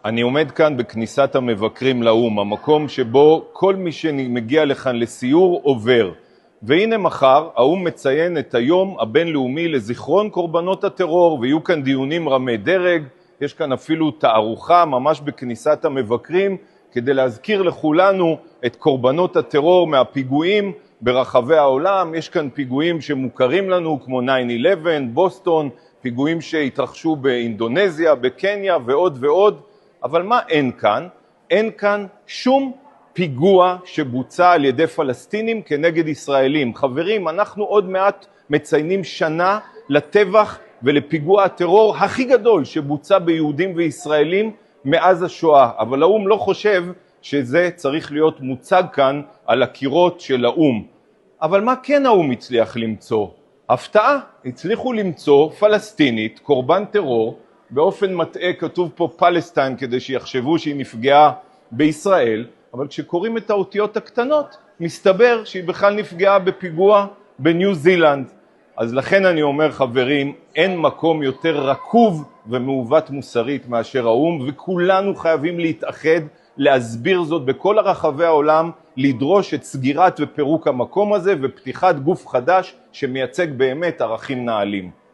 אני עומד כאן בכניסת המבקרים לאום, המקום שבו כל מי שמגיע לכאן לסיור עובר. והנה מחר, האום מציין את היום הבינלאומי לזיכרון קורבנות הטרור, ויהיו כאן דיונים רמי דרג, יש כאן אפילו תערוכה ממש בכניסת המבקרים, כדי להזכיר לכולנו את קורבנות הטרור מהפיגועים ברחבי העולם. יש כאן פיגועים שמוכרים לנו כמו 9/11, בוסטון, פיגועים שהתרחשו באינדונזיה, בקניה ועוד ועוד. אבל מה אין כאן? אין כאן שום פיגוע שבוצע על ידי פלסטינים כנגד ישראלים. חברים, אנחנו עוד מעט מציינים שנה לטבח ולפיגוע הטרור הכי גדול שבוצע ביהודים וישראלים מאז השואה. אבל האום לא חושב שזה צריך להיות מוצג כאן על הקירות של האום. אבל מה כן האום הצליח למצוא? הפתעה, הצליחו למצוא פלסטינית, קורבן טרור, באופן מטעה כתוב פה פלסטין כדי שיחשבו שהיא נפגעה בישראל, אבל כשקוראים את האותיות הקטנות, מסתבר שהיא בכלל נפגעה בפיגוע בניו זילנד. אז לכן אני אומר, חברים, אין מקום יותר רקוב ומעוות מוסרית מאשר האום, וכולנו חייבים להתאחד, להסביר זאת בכל הרחבי העולם, לדרוש את סגירת ופירוק המקום הזה ופתיחת גוף חדש שמייצג באמת ערכים נעלים.